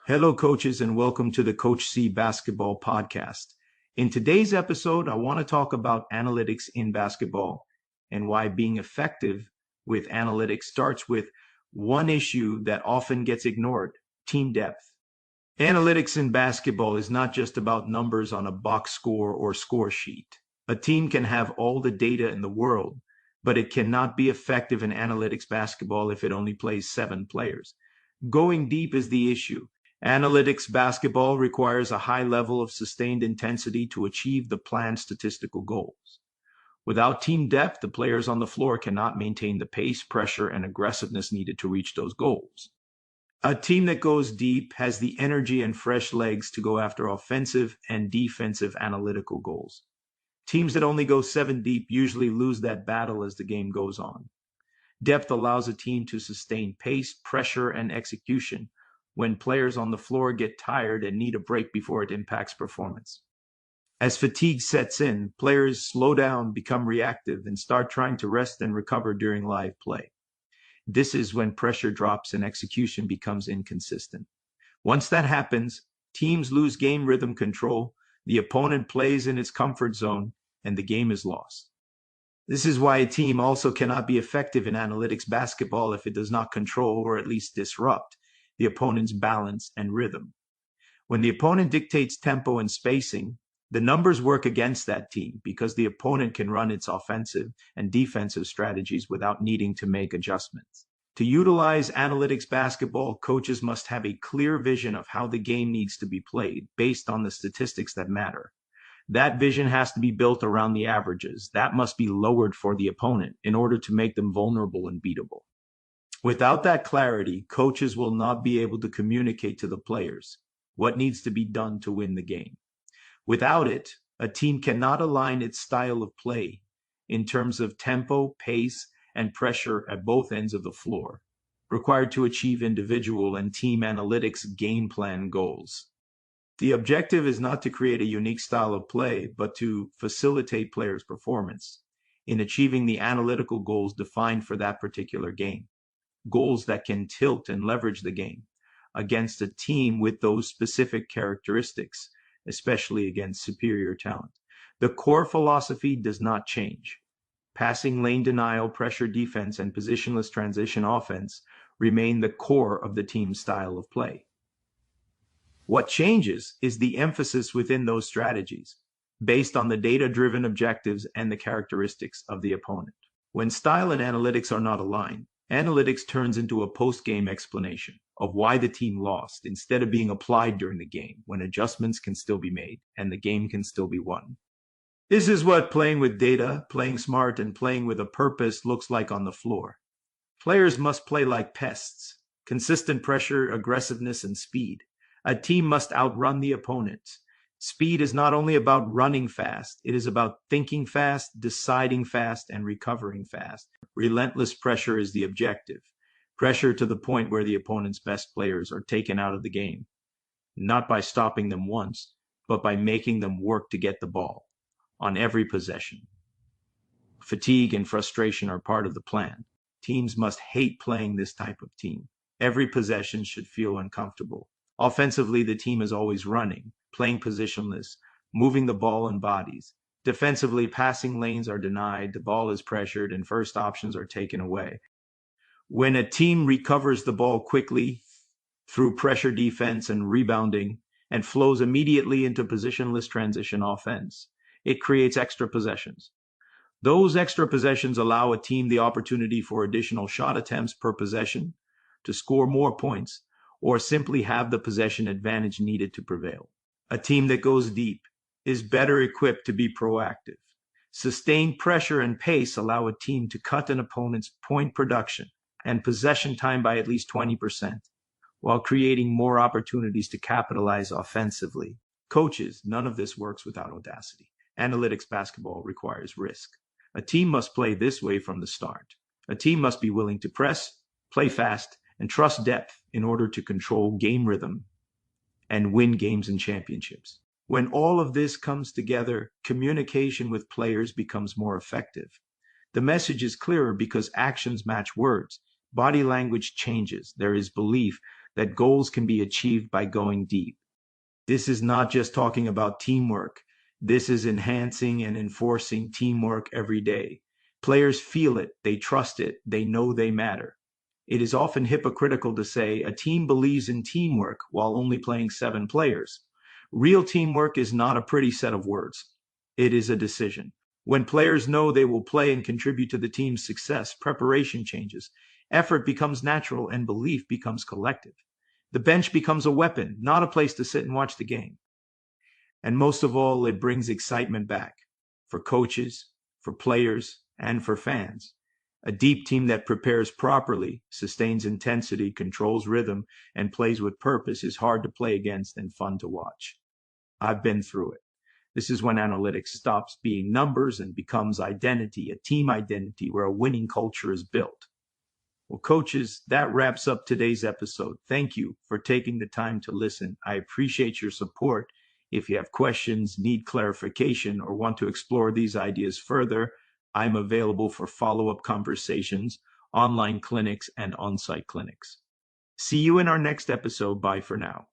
Hello, coaches, and welcome to the Coach C Basketball Podcast. In today's episode, I want to talk about analytics in basketball and why being effective with analytics starts with one issue that often gets ignored: team depth. Analytics in basketball is not just about numbers on a box score or score sheet. A team can have all the data in the world, but it cannot be effective in analytics basketball if it only plays 7 players. Going deep is the issue. Analytics basketball requires a high level of sustained intensity to achieve the planned statistical goals. Without team depth, the players on the floor cannot maintain the pace, pressure, and aggressiveness needed to reach those goals. A team that goes deep has the energy and fresh legs to go after offensive and defensive analytical goals. Teams that only go 7 deep usually lose that battle as the game goes on. Depth allows a team to sustain pace, pressure, and execution when players on the floor get tired and need a break before it impacts performance. As fatigue sets in, players slow down, become reactive, and start trying to rest and recover during live play. This is when pressure drops and execution becomes inconsistent. Once that happens, teams lose game rhythm control, the opponent plays in its comfort zone, and the game is lost. This is why a team also cannot be effective in analytics basketball if it does not control or at least disrupt the opponent's balance and rhythm. When the opponent dictates tempo and spacing, the numbers work against that team because the opponent can run its offensive and defensive strategies without needing to make adjustments. To utilize analytics basketball, coaches must have a clear vision of how the game needs to be played based on the statistics that matter. That vision has to be built around the averages. That must be lowered for the opponent in order to make them vulnerable and beatable. Without that clarity, coaches will not be able to communicate to the players what needs to be done to win the game. Without it, a team cannot align its style of play in terms of tempo, pace, and pressure at both ends of the floor, required to achieve individual and team analytics game plan goals. The objective is not to create a unique style of play, but to facilitate players' performance in achieving the analytical goals defined for that particular game. Goals that can tilt and leverage the game against a team with those specific characteristics, especially against superior talent. The core philosophy does not change. Passing, lane denial, pressure defense, and positionless transition offense remain the core of the team's style of play. What changes is the emphasis within those strategies, based on the data-driven objectives and the characteristics of the opponent. When style and analytics are not aligned, analytics turns into a post-game explanation of why the team lost instead of being applied during the game when adjustments can still be made and the game can still be won. This is what playing with data, playing smart, and playing with a purpose looks like on the floor. Players must play like pests: consistent pressure, aggressiveness, and speed. A team must outrun the opponent. Speed is not only about running fast, it is about thinking fast, deciding fast, and recovering fast. Relentless pressure is the objective. Pressure to the point where the opponent's best players are taken out of the game, not by stopping them once, but by making them work to get the ball on every possession. Fatigue and frustration are part of the plan. Teams must hate playing this type of team. Every possession should feel uncomfortable. Offensively, the team is always running, playing positionless, moving the ball in bodies. Defensively, passing lanes are denied, the ball is pressured, and first options are taken away. When a team recovers the ball quickly through pressure defense and rebounding and flows immediately into positionless transition offense, it creates extra possessions. Those extra possessions allow a team the opportunity for additional shot attempts per possession, to score more points, or simply have the possession advantage needed to prevail. A team that goes deep is better equipped to be proactive. Sustained pressure and pace allow a team to cut an opponent's point production and possession time by at least 20%, while creating more opportunities to capitalize offensively. Coaches, none of this works without audacity. Analytics basketball requires risk. A team must play this way from the start. A team must be willing to press, play fast, and trust depth in order to control game rhythm and win games and championships. When all of this comes together, communication with players becomes more effective. The message is clearer because actions match words. Body language changes. There is belief that goals can be achieved by going deep. This is not just talking about teamwork. This is enhancing and enforcing teamwork every day. Players feel it, they trust it, they know they matter. It is often hypocritical to say a team believes in teamwork while only playing 7 players. Real teamwork is not a pretty set of words. It is a decision. When players know they will play and contribute to the team's success, preparation changes, effort becomes natural, and belief becomes collective. The bench becomes a weapon, not a place to sit and watch the game. And most of all, it brings excitement back for coaches, for players, and for fans. A deep team that prepares properly, sustains intensity, controls rhythm, and plays with purpose is hard to play against and fun to watch. I've been through it. This is when analytics stops being numbers and becomes identity, a team identity where a winning culture is built. Well, coaches, that wraps up today's episode. Thank you for taking the time to listen. I appreciate your support. If you have questions, need clarification, or want to explore these ideas further, I'm available for follow-up conversations, online clinics, and on-site clinics. See you in our next episode. Bye for now.